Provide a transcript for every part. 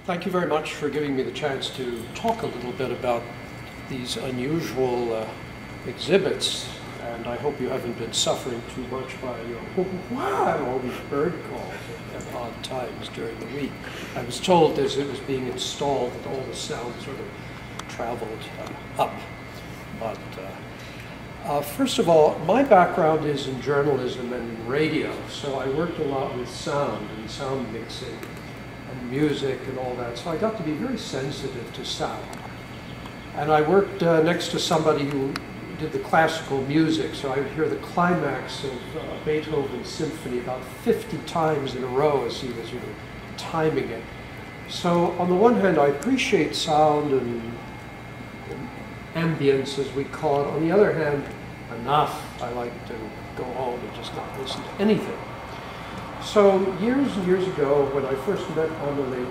Thank you very much for giving me the chance to talk a little bit about these unusual exhibits, and I hope you haven't been suffering too much by all these bird calls at odd times during the week. I was told as it was being installed that all the sound sort of traveled up. But first of all, my background is in journalism and in radio, so I worked a lot with sound and sound mixing and music and all that, so I got to be very sensitive to sound. And I worked next to somebody who did the classical music, so I would hear the climax of Beethoven's symphony about 50 times in a row as he was timing it. So on the one hand, I appreciate sound and ambience, as we call it. On the other hand, enough. I like to go home and just not listen to anything. So years and years ago, when I first met Anneli,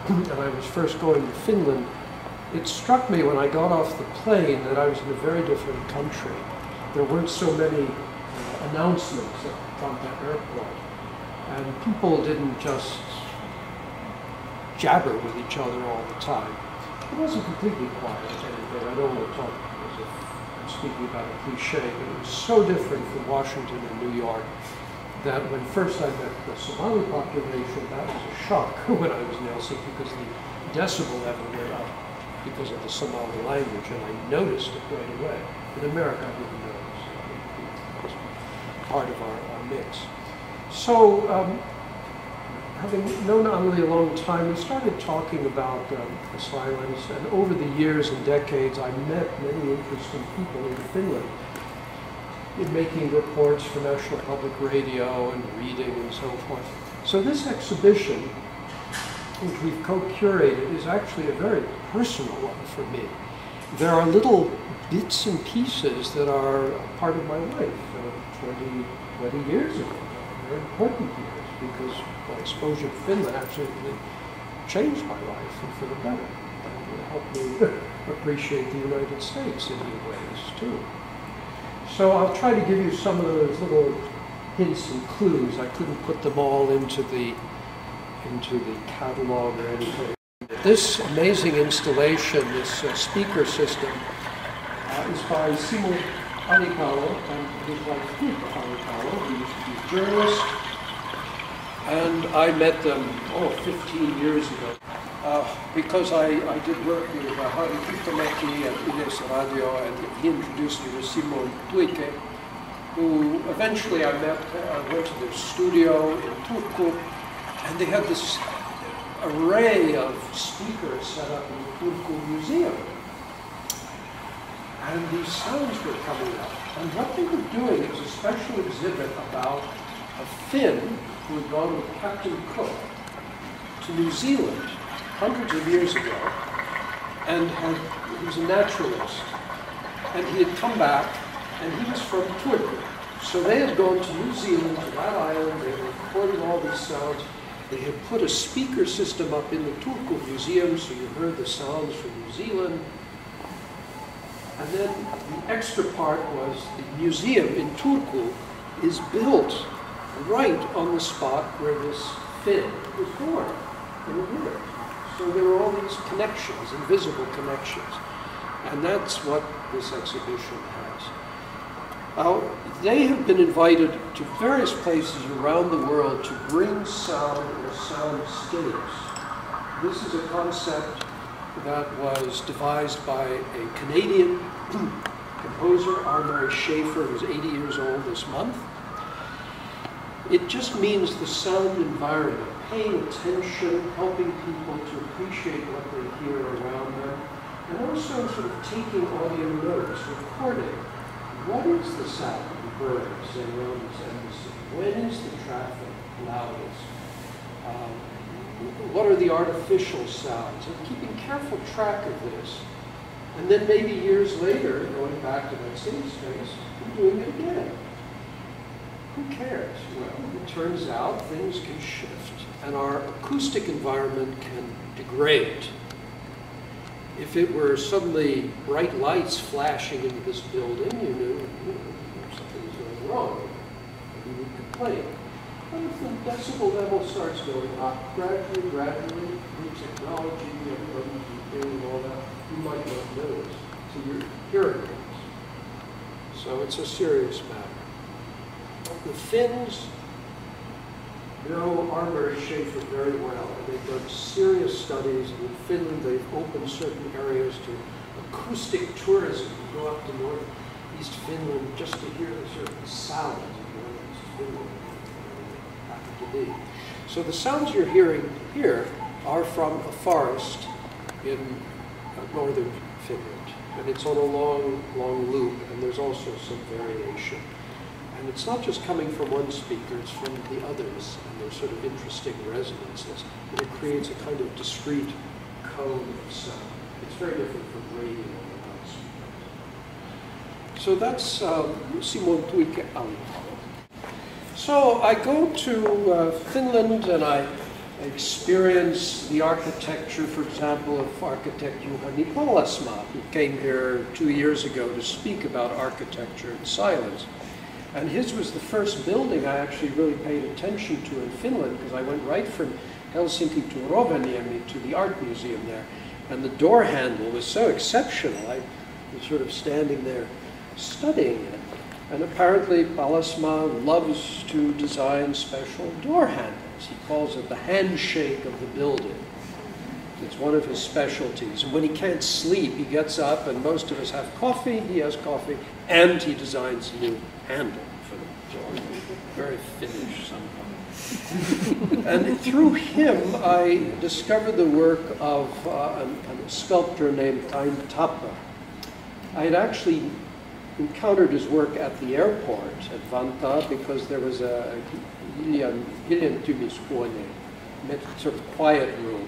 and I was first going to Finland, it struck me when I got off the plane that I was in a very different country. There weren't so many announcements at Tampere Airport, and people didn't just jabber with each other all the time. It wasn't completely quiet, anything. I don't want to talk as if I'm speaking about a cliche, but it was so different from Washington and New York that when first I met the Somali population, that was a shock when I was in Helsinki, because the decibel level went up because of the Somali language, and I noticed it right away. In America, I didn't notice it. It was part of our mix. So, having known Anneli a long time, we started talking about the silence, and over the years and decades, I met many interesting people in Finland in making reports for National Public Radio and reading and so forth. So this exhibition, which we've co-curated, is actually a very personal one for me. There are little bits and pieces that are a part of my life 20 years ago. Very important years, because my exposure to Finland actually really changed my life, and for the better. And it helped me appreciate the United States in new ways too. So I'll try to give you some of those little hints and clues. I couldn't put them all into the catalog or anything. This amazing installation, this speaker system, is by Simo and Alitalo and his wife Alitalo, who used to be a journalist. And I met them, 15 years ago. Because I did work with Harri Huhtamaki at Esa Radio, and he introduced me to Simo and Tuike, who eventually I met. I went to their studio in Turku, and they had this array of speakers set up in the Turku Museum. And these sounds were coming up. And what they were doing was a special exhibit about a Finn who had gone with Captain Cook to New Zealand hundreds of years ago, and he was a naturalist. And he had come back, and he was from Turku. So they had gone to New Zealand, to that island, they were recording all these sounds. They had put a speaker system up in the Turku Museum, so you heard the sounds from New Zealand. And then the extra part was the museum in Turku is built right on the spot where this Finn was born in the river. So there were all these connections, invisible connections. And that's what this exhibition has. They have been invited to various places around the world to bring sound or soundscapes. This is a concept that was devised by a Canadian composer, R. Schaefer, who's 80 years old this month. It just means the sound environment, paying attention, helping people to appreciate what they hear around them, and also sort of taking audio notes, recording. What is the sound of birds around this embassy? When is the traffic loudest? What are the artificial sounds? And keeping careful track of this. And then maybe years later, going back to that same space, and doing it again. Who cares? Well, it turns out things can shift, and our acoustic environment can degrade. If it were suddenly bright lights flashing into this building, you knew something was going wrong. You would complain. the decibel level starts going up gradually, new technology, everybody's doing all that, you might not notice to your hearing aids. So it's a serious matter. The Finns know Armory Schaefer very well, and they've done serious studies. And in Finland, they've opened certain areas to acoustic tourism. You go up to northeast Finland just to hear the sort of sounds of northeast Finland. So the sounds you're hearing here are from a forest in northern Finland, and it's on a long loop, and there's also some variation. And it's not just coming from one speaker, it's from the others, and there's sort of interesting resonances, and it creates a kind of discrete cone of sound. It's very different from radio and loudspeakers. So that's Simo and Tuike Alitalo. So I go to Finland and I experience the architecture, for example, of architect Juhani Pallasmaa, who came here 2 years ago to speak about architecture and silence. And his was the first building I actually really paid attention to in Finland, because I went right from Helsinki to Rovaniemi to the art museum there. And the door handle was so exceptional. I was sort of standing there studying it. And apparently Pallasmaa loves to design special door handles. He calls it the handshake of the building. It's one of his specialties. And when he can't sleep, he gets up, and most of us have coffee, he has coffee, and he designs a new handle for the door. Very Finnish somehow. And through him, I discovered the work of a sculptor named Kain Tapper. I had actually encountered his work at the airport at Vantaa because there was a hiljentymishuone, sort of quiet room.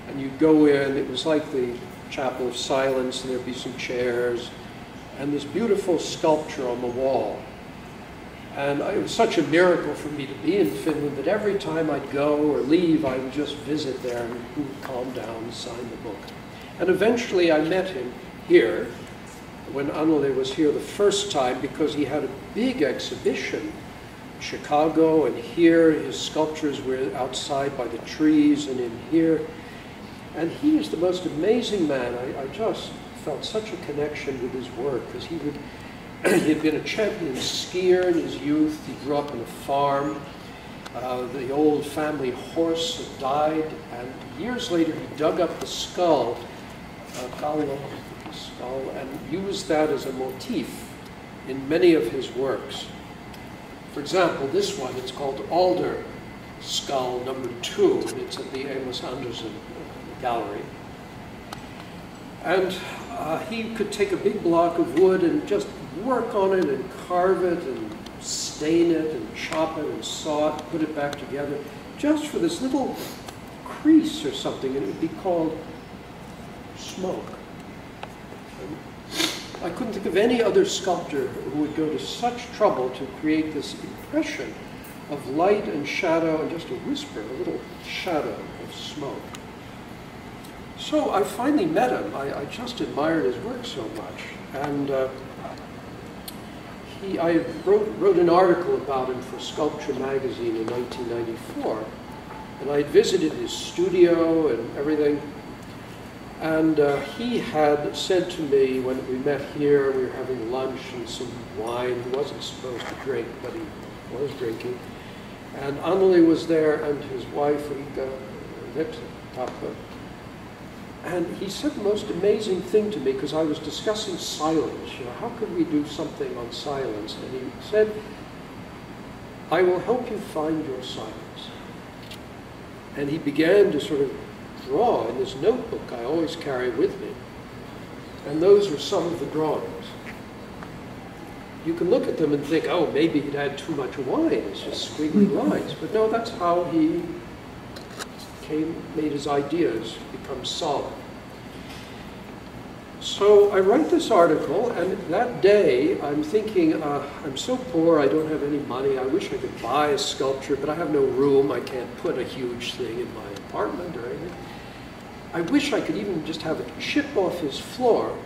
And you'd go in, it was like the Chapel of Silence, and there'd be some chairs, and this beautiful sculpture on the wall. And it was such a miracle for me to be in Finland that every time I'd go or leave, I would just visit there and he would calm down and sign the book. And eventually I met him here, when Anneli was here the first time, because he had a big exhibition in Chicago, and here his sculptures were outside by the trees and in here. And he is the most amazing man. I just felt such a connection with his work, because he had been a champion skier in his youth. He grew up on a farm. The old family horse had died, and years later he dug up the skull, and used that as a motif in many of his works. For example, this one, it's called Alder Skull #2, and it's at the Amos Anderson Gallery. And he could take a big block of wood and just work on it and carve it and stain it and chop it and saw it, put it back together, just for this little crease or something, and it would be called smoke. I couldn't think of any other sculptor who would go to such trouble to create this impression of light and shadow and just a whisper, a little shadow of smoke. So I finally met him. I just admired his work so much. And I wrote an article about him for Sculpture magazine in 1994. And I had visited his studio and everything. And he had said to me when we met here, we were having lunch and some wine. He wasn't supposed to drink, but he was drinking. And Anneli was there, and his wife, Tapper. And he said the most amazing thing to me, because I was discussing silence. You know, how could we do something on silence? And he said, I will help you find your silence. And he began to sort of draw in this notebook I always carry with me. And those are some of the drawings. You can look at them and think, oh, maybe he'd had too much wine, it's just squiggly lines. But no, that's how he made his ideas become solid. So I write this article, and that day I'm thinking, I'm so poor, I don't have any money, I wish I could buy a sculpture, but I have no room, I can't put a huge thing in my apartment or anything. I wish I could even just have it chip off his floor.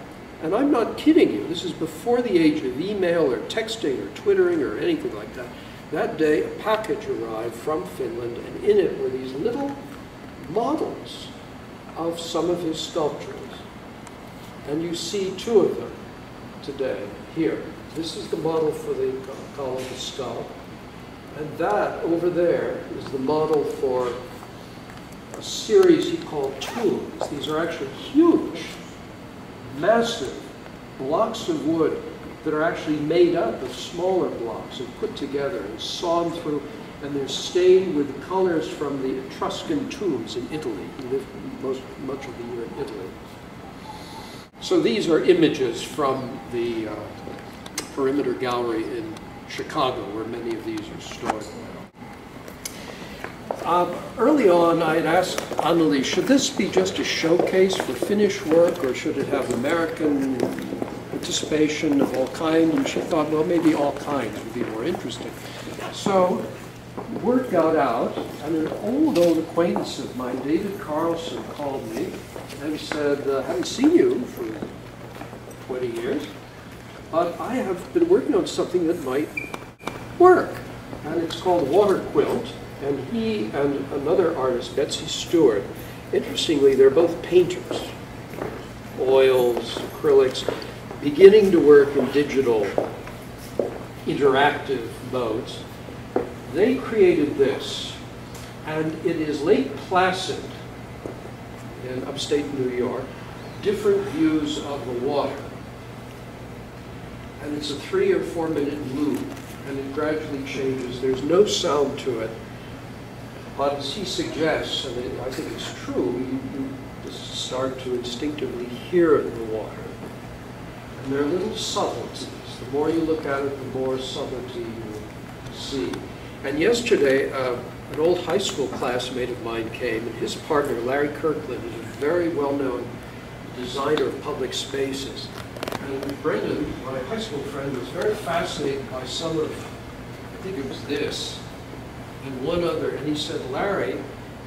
And I'm not kidding you, this is before the age of email or texting or Twittering or anything like that. That day, a package arrived from Finland, and in it were these little models of some of his sculptures. And you see two of them today, here. This is the model for the column of skull. And that, over there, is the model for a series he called tombs. These are actually huge, massive blocks of wood that are actually made up of smaller blocks and put together and sawn through, and they're stained with colors from the Etruscan tombs in Italy. He lived much of the year in Italy. So these are images from the Perimeter Gallery in Chicago, where many of these are stored now. Early on, I had asked Anneli, should this be just a showcase for Finnish work, or should it have American participation of all kinds? And she thought, well, maybe all kinds would be more interesting. So word got out, and an old acquaintance of mine, David Carlson, called me and said, I haven't seen you for 20 years, but I have been working on something that might work. And it's called Water Quilt. And he and another artist, Betsy Stewart, interestingly, they're both painters, oils, acrylics, beginning to work in digital, interactive modes. They created this, and it is Lake Placid in upstate New York, different views of the water. And it's a 3 or 4 minute loop, and it gradually changes. There's no sound to it. But as he suggests, and I think it's true, you just start to instinctively hear the water. And there are little subtleties. The more you look at it, the more subtlety you see. And yesterday, an old high school classmate of mine came, and his partner, Larry Kirkland, is a very well-known designer of public spaces. And Brendan, my high school friend, was very fascinated by some of, I think it was this, and one other, and he said Larry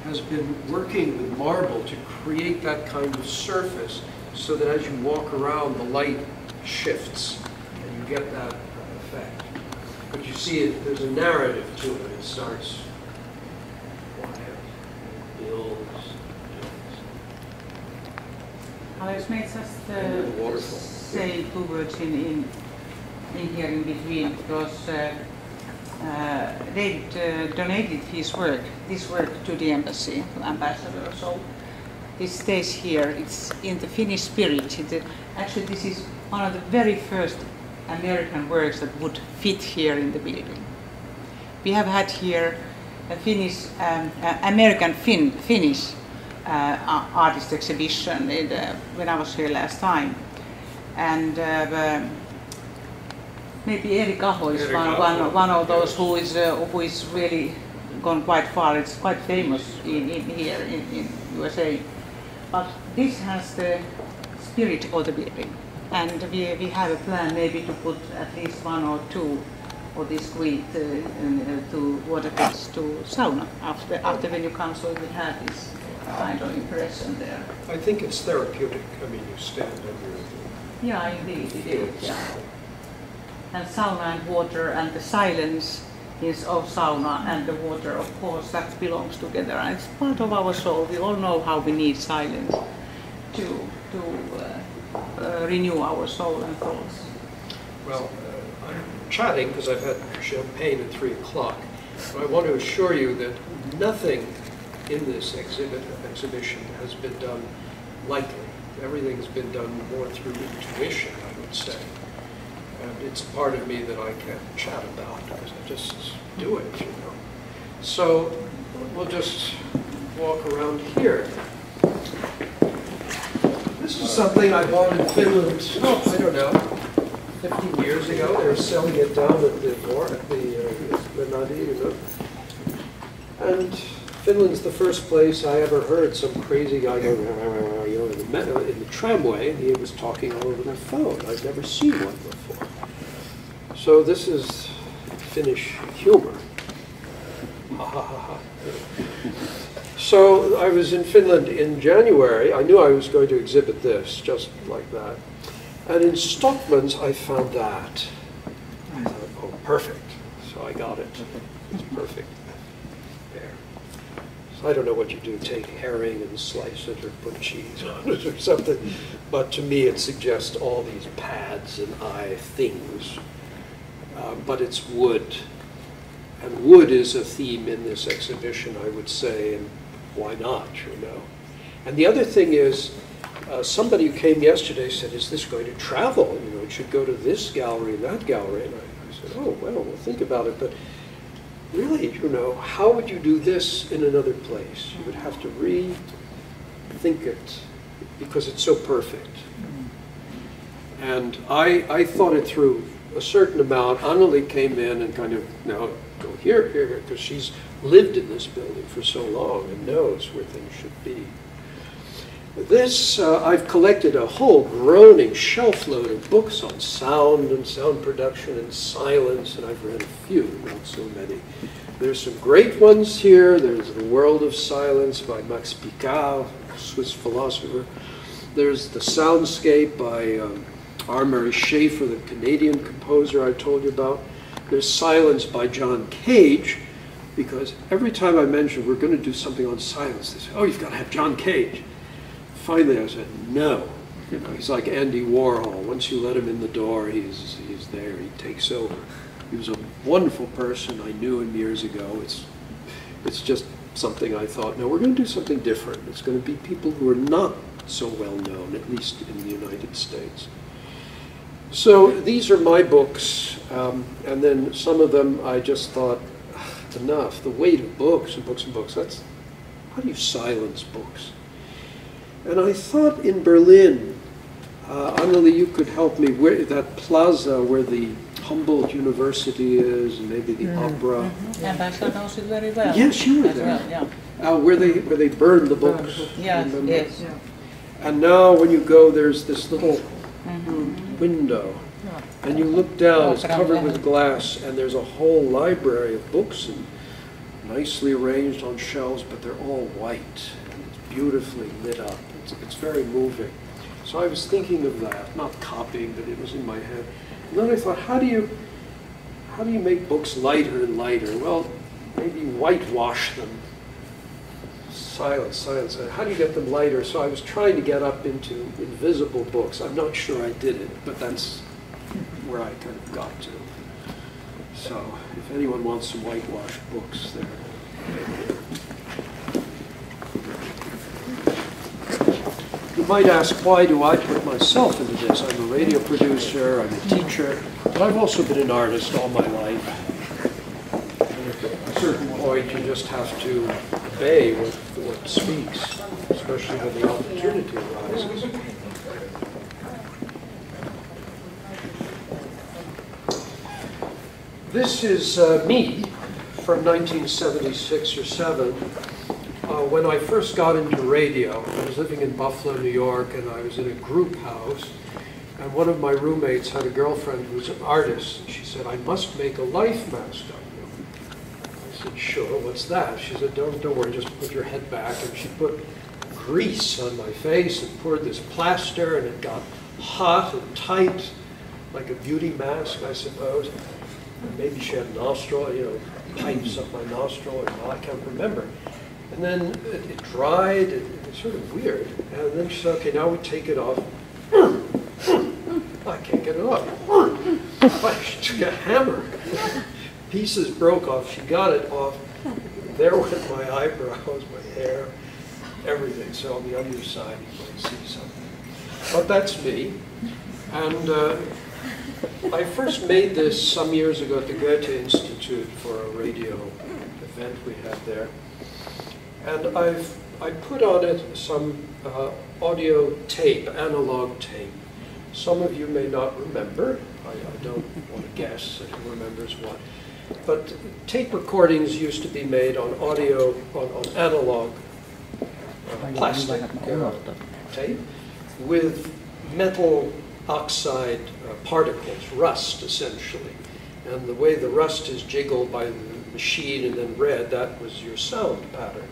has been working with marble to create that kind of surface so that as you walk around, the light shifts and you get that effect. But you see, there's a narrative to it. It starts quiet, builds. Alex, may I just say 2 words in here in between, because David donated his work, this work, to the embassy, ambassador. So this stays here. It's in the Finnish spirit. Actually, this is one of the very first American works that would fit here in the building. We have had here a Finnish, Finnish artist exhibition when I was here last time, and maybe Erik Aho is one of those who is really gone quite far. It's quite famous here in USA. But this has the spirit of the building, and we have a plan maybe to put at least 1 or 2 of these great to water pits to sauna after when you come, so you will have this kind of impression there. I think it's therapeutic. I mean, you stand under it. Yeah, indeed, it is. Yeah. And sauna and water and the silence is of sauna and the water, of course, that belongs together. And it's part of our soul. We all know how we need silence to renew our soul and thoughts. Well, I'm chatting because I've had champagne at 3 o'clock. But I want to assure you that nothing in this exhibition has been done lightly. Everything's been done more through intuition, I would say. And it's a part of me that I can't chat about because I just do it, you know. So we'll just walk around here. This is something I bought in Finland, I don't know, 15 years ago. They were selling it down at the Renard, you know. And Finland's the first place I ever heard some crazy guy go, you know, in the tramway, and he was talking all over the phone. I've never seen one before. So this is Finnish humor. Ha ha ha ha. So I was in Finland in January. I knew I was going to exhibit this, just like that. And in Stockman's, I found that. I thought, oh, perfect. So So I got it. It's perfect. There. So I don't know what you do, take herring and slice it or put cheese on it or something. But to me it suggests all these pads and eye things. But it's wood. And wood is a theme in this exhibition, I would say, and why not, you know? And the other thing is, somebody who came yesterday said, is this going to travel? You know, it should go to this gallery and that gallery. And I said, oh, well, we'll think about it. But really, you know, how would you do this in another place? You would have to rethink it because it's so perfect. And I thought it through a certain amount. Anneli came in and kind of, now go here, because she's lived in this building for so long and knows where things should be. This, I've collected a whole groaning shelf load of books on sound and sound production and silence, and I've read a few, not so many. There's some great ones here. There's The World of Silence by Max Picard, Swiss philosopher. There's The Soundscape by R. Schaefer, the Canadian composer I told you about. There's Silence by John Cage, because every time I mention we're going to do something on silence, they say, oh, you've got to have John Cage. Finally, I said, no. You know, he's like Andy Warhol. Once you let him in the door, he's there. He takes over. He was a wonderful person. I knew him years ago. It's just something I thought, no, we're going to do something different. It's going to be people who are not so well known, at least in the United States. So these are my books, and then some of them I just thought, enough. The weight of books and books and books. How do you silence books? And I thought in Berlin, Anneli, you could help me, where that plaza where the Humboldt University is, and maybe the opera. Ambassador knows it very well. Yes, you were there. Well, yeah. Where they burned the books. Yes, yes. Yeah. And now when you go, there's this little window, and you look down, it's covered with glass, and there's a whole library of books, and nicely arranged on shelves, but they're all white, and it's beautifully lit up. It's very moving. So I was thinking of that, not copying, but it was in my head. And then I thought, how do you make books lighter and lighter? Well, maybe whitewash them. Silence, silence. How do you get them lighter? So I was trying to get up into invisible books. I'm not sure I did it, but that's where I kind of got to. So if anyone wants some whitewashed books, there. You might ask, why do I put myself into this? I'm a radio producer, I'm a teacher, but I've also been an artist all my life. At a certain point, you just have to obey what speaks, especially when the opportunity arises. This is me from 1976 or 7. When I first got into radio, I was living in Buffalo, New York, and I was in a group house, and one of my roommates had a girlfriend who was an artist, and she said, I must make a life mask of you. I said, sure, what's that? She said, don't worry, just put your head back, and she put grease on my face and poured this plaster, and it got hot and tight, like a beauty mask, I suppose. And maybe she had nostril, pipes up my nostril, or I can't remember. And then it dried, it was sort of weird. And then she said, okay, now we take it off. I can't get it off. She took a hammer. Pieces broke off. She got it off. There went my eyebrows, my hair, everything. So on the underside, you might see something. But that's me. And I first made this some years ago at the Goethe Institute for a radio event we had there. And I put on it some audio tape, analog tape. Some of you may not remember. I don't want to guess who remembers what. But tape recordings used to be made on audio, on analog plastic tape with metal oxide particles, rust essentially. And the way the rust is jiggled by the machine and then read, that was your sound pattern.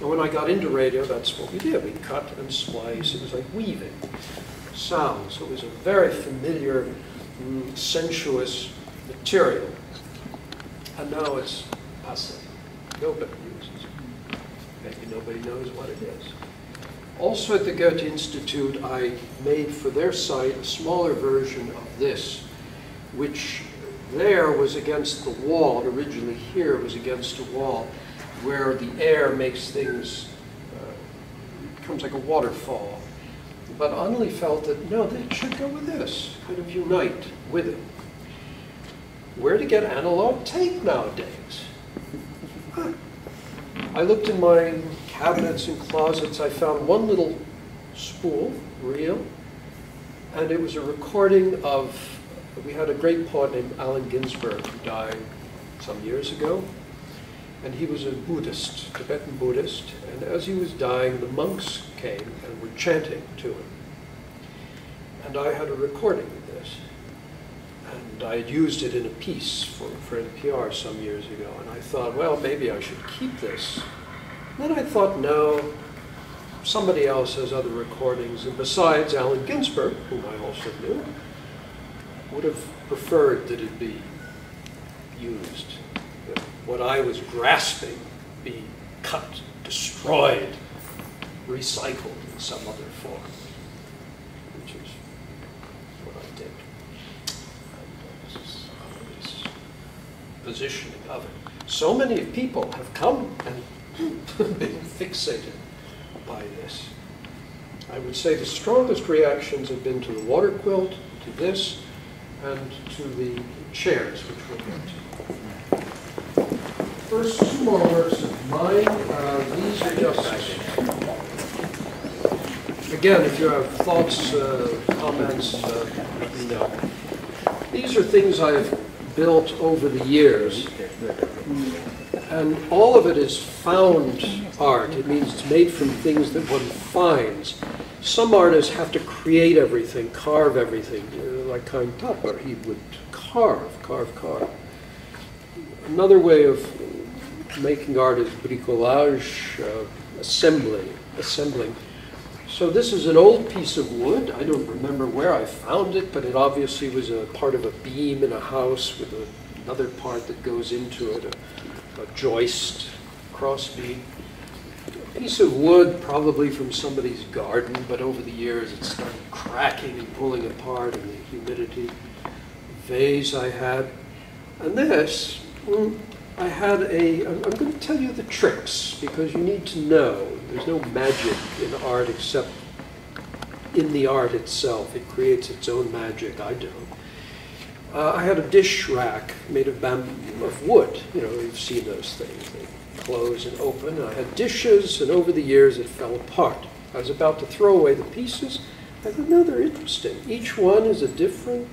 And when I got into radio, that's what we did. We cut and splice. It was like weaving sound. So it was a very familiar, sensuous material. And now it's passé. Nobody uses it. Maybe nobody knows what it is. Also at the Goethe Institute, I made for their site a smaller version of this, which there was against the wall, and originally here it was against a wall, where the air makes things, becomes like a waterfall. But Anneli felt that, no, they should go with this, kind of unite with it. Where to get analog tape nowadays? I looked in my cabinets and closets. I found one little spool, reel, and it was a recording of, we had a great poet named Allen Ginsberg who died some years ago, and he was a Buddhist, Tibetan Buddhist, and as he was dying, the monks came and were chanting to him. And I had a recording of this, and I had used it in a piece for NPR some years ago, and I thought, well, maybe I should keep this. Then I thought, no, somebody else has other recordings, and besides, Allen Ginsberg, whom I also knew, would have preferred that it be used, that what I was grasping be cut, destroyed, recycled in some other form, which is what I did. And this is Anneli's positioning of it. So many people have come and been fixated by this. I would say the strongest reactions have been to the water quilt, to this, and to the chairs, which we'll get to. First, two more works of mine. These are just, again, if you have thoughts, comments, let me know. These are things I've built over the years. And all of it is found art. It means it's made from things that one finds. Some artists have to create everything, carve everything. Like Kain Tapper, he would carve. Another way of making art is bricolage, assembling. So this is an old piece of wood. I don't remember where I found it, but it obviously was a part of a beam in a house with another part that goes into it, a joist, cross beam. A piece of wood, probably from somebody's garden, but over the years it started cracking and pulling apart in the humidity. Vase I had. And this, I had I'm going to tell you the tricks, because you need to know. There's no magic in art except in the art itself. It creates its own magic. I don't. I had a dish rack made of wood. You know, you've seen those things. They close and open. I had dishes, and over the years it fell apart. I was about to throw away the pieces. I thought, no, they're interesting. Each one is a different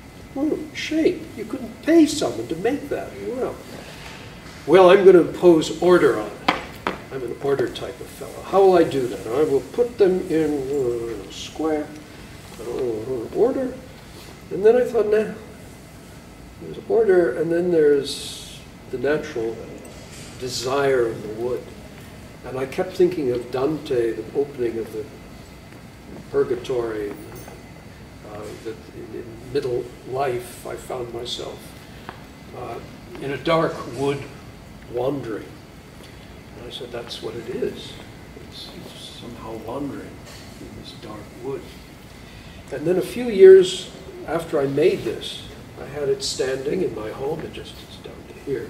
shape. You couldn't pay someone to make that. Well, I'm going to impose order on it. I'm an order type of fellow. How will I do that? I will put them in a square, order, and then I thought, nah, there's order, and then there's the natural desire of the wood. And I kept thinking of Dante, the opening of the Purgatory, that in middle life I found myself in a dark wood wandering. And I said, that's what it is. It's somehow wandering in this dark wood. And then a few years after I made this, I had it standing in my home, it's down to here.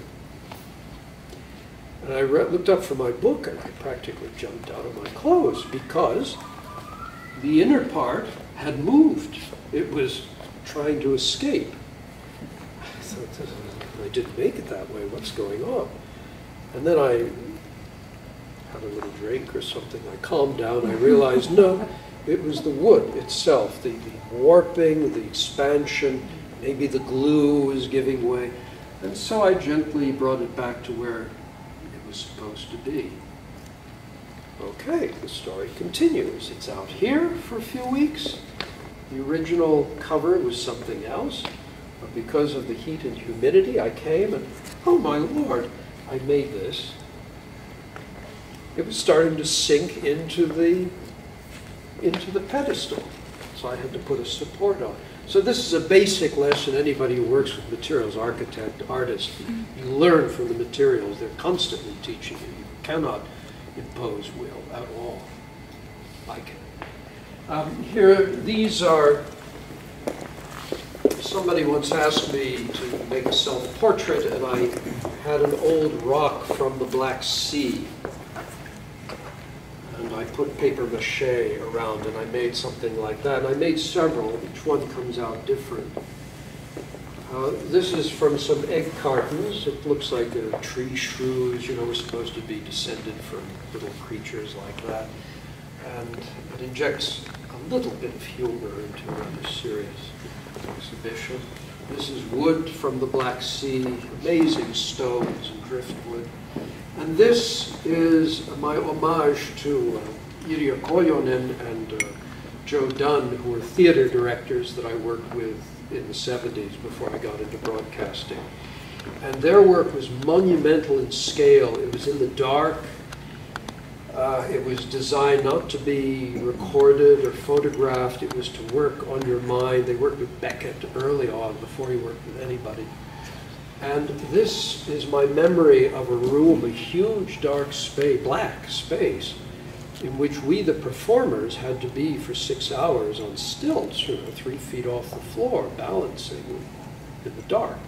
And I looked up from my book, and I practically jumped out of my clothes, because the inner part had moved. It was trying to escape. I thought, I didn't make it that way. What's going on? And then I had a little drink or something. I calmed down. I realized, no, it was the wood itself, the warping, the expansion. Maybe the glue was giving way. And so I gently brought it back to where it was supposed to be. Okay, the story continues. It's out here for a few weeks. The original cover was something else, but because of the heat and humidity, I came and, oh my Lord, I made this. It was starting to sink into the pedestal, so I had to put a support on. So this is a basic lesson. Anybody who works with materials, architect, artist, you learn from the materials. They're constantly teaching you. You cannot impose will at all. Like it. Here, these are, somebody once asked me to make a self-portrait, and I had an old rock from the Black Sea. And I put paper mache around, and I made something like that. And I made several. Each one comes out different. This is from some egg cartons. It looks like tree shrews, you know, we're supposed to be descended from little creatures like that. And it injects a little bit of humor into a rather serious exhibition. This is wood from the Black Sea, amazing stones and driftwood. And this is my homage to Irja Kojonen and Joe Dunn, who were theater directors that I worked with in the 70s before I got into broadcasting. And their work was monumental in scale. It was in the dark. It was designed not to be recorded or photographed. It was to work on your mind. They worked with Beckett early on, before he worked with anybody. And this is my memory of a room, a huge dark space, black space, in which we, the performers, had to be for 6 hours on stilts, you know, 3 feet off the floor, balancing in the dark.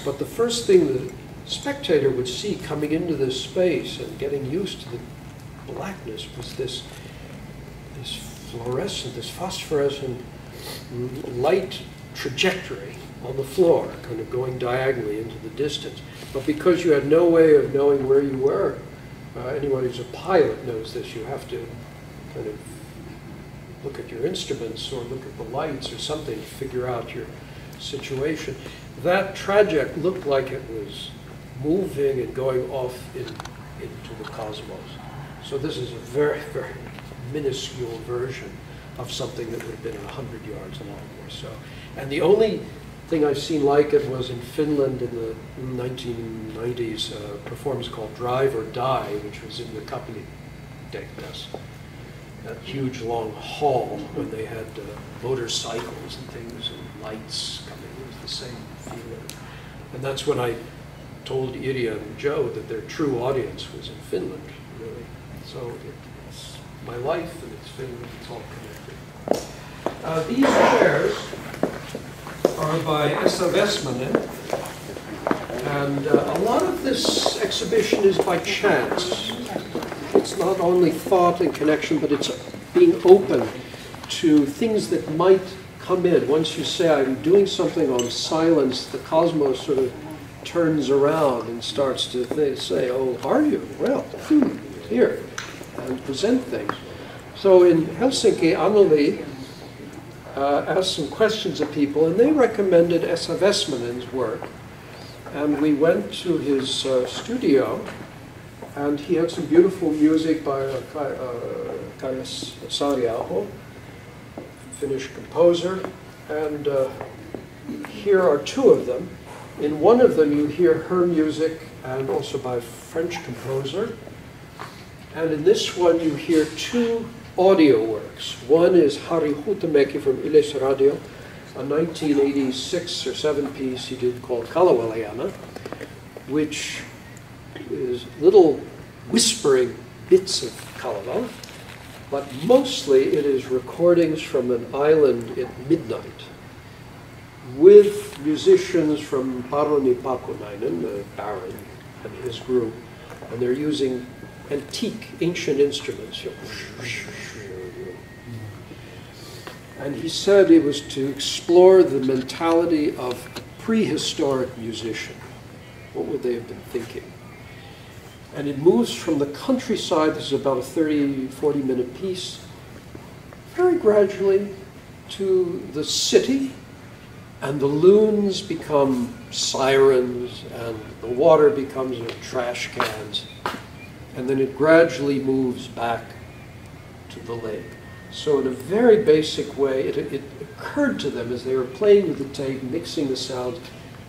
But the first thing the spectator would see coming into this space and getting used to the blackness was this fluorescent, this phosphorescent light trajectory on the floor, kind of going diagonally into the distance. But because you had no way of knowing where you were, anyone who's a pilot knows this, you have to kind of look at your instruments or look at the lights or something to figure out your situation. That traject looked like it was moving and going off into the cosmos. So this is a very, very minuscule version of something that would have been 100 yards long or so. And the only thing I've seen like it was in Finland in the 1990s, a performance called Drive or Die, which was in the Kapelliteaters, that huge long hall when they had motorcycles and things and lights coming. It was the same feeling. And that's when I told Irja and Joe that their true audience was in Finland, really. So it's my life and it's Finland, it's all connected. These chairs are by Esa Vesmanen, and a lot of this exhibition is by chance. It's not only thought and connection, but it's being open to things that might come in. Once you say, I'm doing something on silence, the cosmos sort of turns around and starts to say, oh, are you? Well, here, and present things. So in Helsinki, Anneli asked some questions of people, and they recommended Esa Vesmanen's work. And we went to his studio, and he had some beautiful music by Kaija Saariaho, Finnish composer. And here are two of them. In one of them, you hear her music, and also by a French composer. And in this one, you hear two audio works. One is Harri Huhtamaki from Yleisradio, a 1986 or 7 piece he did called Kalawaliana, which is little whispering bits of Kalevala, but mostly it is recordings from an island at midnight with musicians from Paroni Pakunainen, the Baron, and his group, and they're using antique, ancient instruments. And he said it was to explore the mentality of a prehistoric musician. What would they have been thinking? And it moves from the countryside, this is about a 30, 40-minute piece, very gradually to the city, and the loons become sirens, and the water becomes trash cans, and then it gradually moves back to the lake. So in a very basic way, it occurred to them as they were playing with the tape, mixing the sounds,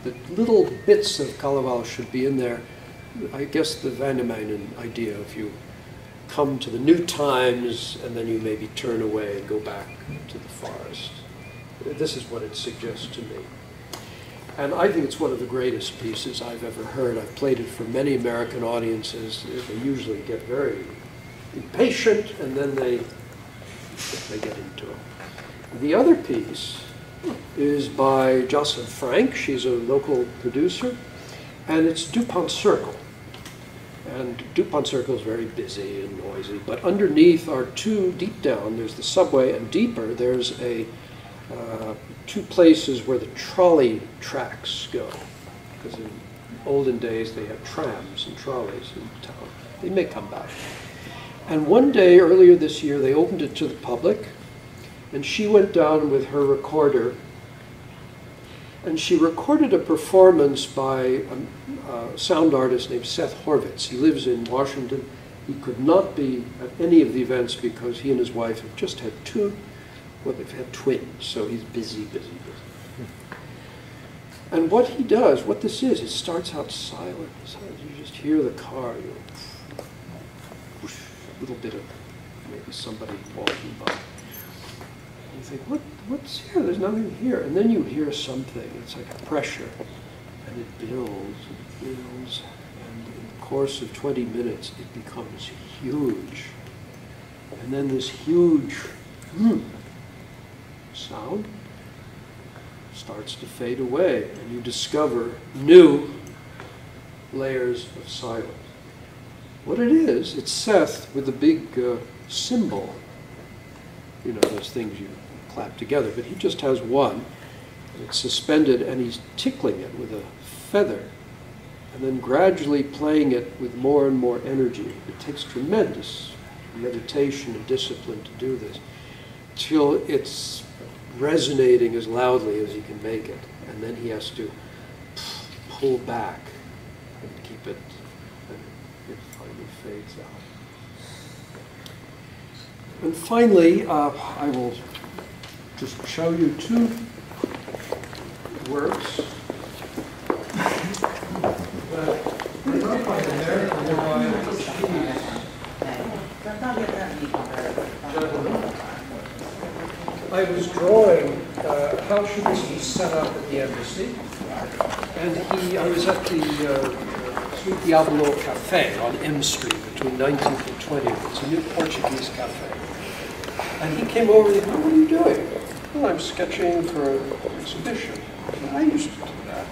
that little bits of Kalevala should be in there. I guess the Väinämöinen idea, if you come to the new times and then you maybe turn away and go back to the forest. This is what it suggests to me. And I think it's one of the greatest pieces I've ever heard. I've played it for many American audiences. They usually get very impatient, and then they get into it. The other piece is by Jocelyn Frank. She's a local producer, and it's DuPont Circle. And DuPont Circle is very busy and noisy, but underneath are two, deep down, there's the subway, and deeper there's two places where the trolley tracks go. Because in olden days they had trams and trolleys in town. They may come back. And one day earlier this year they opened it to the public, and she went down with her recorder, and she recorded a performance by a sound artist named Seth Horvitz. He lives in Washington. He could not be at any of the events because he and his wife have just had they've had twins, so he's busy. And what he does, what this is, it starts out silent. You just hear the car, a little bit of maybe somebody walking by. You think, what's here? There's nothing here. And then you hear something. It's like a pressure. And it builds and builds. And in the course of 20 minutes, it becomes huge. And then this huge sound starts to fade away. And you discover new layers of silence. What it is, it's Seth with a big cymbal. You know, those things you clap together, but he just has one, and it's suspended, and he's tickling it with a feather, and then gradually playing it with more and more energy. It takes tremendous meditation and discipline to do this, till it's resonating as loudly as he can make it, and then he has to pull back and keep it, and it finally fades out. And finally, I will just show you two works that were done by an American gentleman. I was drawing how should this be set up at the embassy, and I was at the Sweet Diablo Cafe on M Street between 19th and 20th. It's a new Portuguese cafe. And he came over and he said, "What are you doing?" "Well, I'm sketching for an exhibition." I used to do that.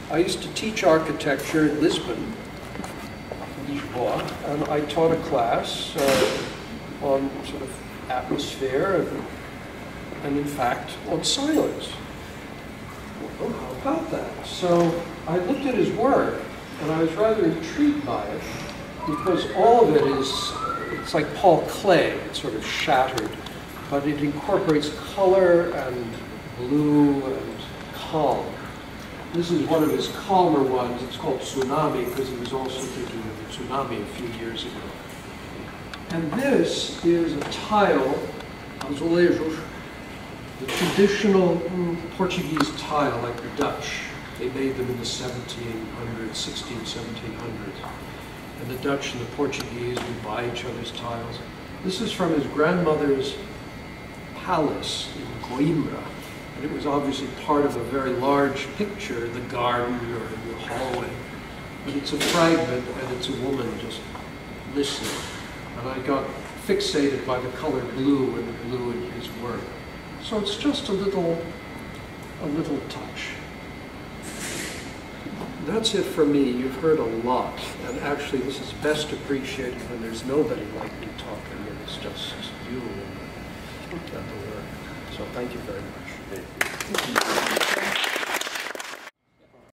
I used to teach architecture in Lisbon, Lisboa, and I taught a class on sort of atmosphere and in fact, on silence. Well, how about that? So I looked at his work, and I was rather intrigued by it, because all of it it's like Paul Klee, it's sort of shattered, but it incorporates color and blue and calm. This is one of his calmer ones. It's called Tsunami, because he was also thinking of the tsunami a few years ago. And this is a tile, azulejos, the traditional Portuguese tile, like the Dutch. They made them in the 1700s. And the Dutch and the Portuguese would buy each other's tiles. This is from his grandmother's palace in Coimbra. And it was obviously part of a very large picture, the garden or the hallway. But it's a fragment, and it's a woman just listening. And I got fixated by the color blue and the blue in his work. So it's just a little touch. That's it for me. You've heard a lot. And actually, this is best appreciated when there's nobody like me talking, and it's just you and the work. So thank you very much.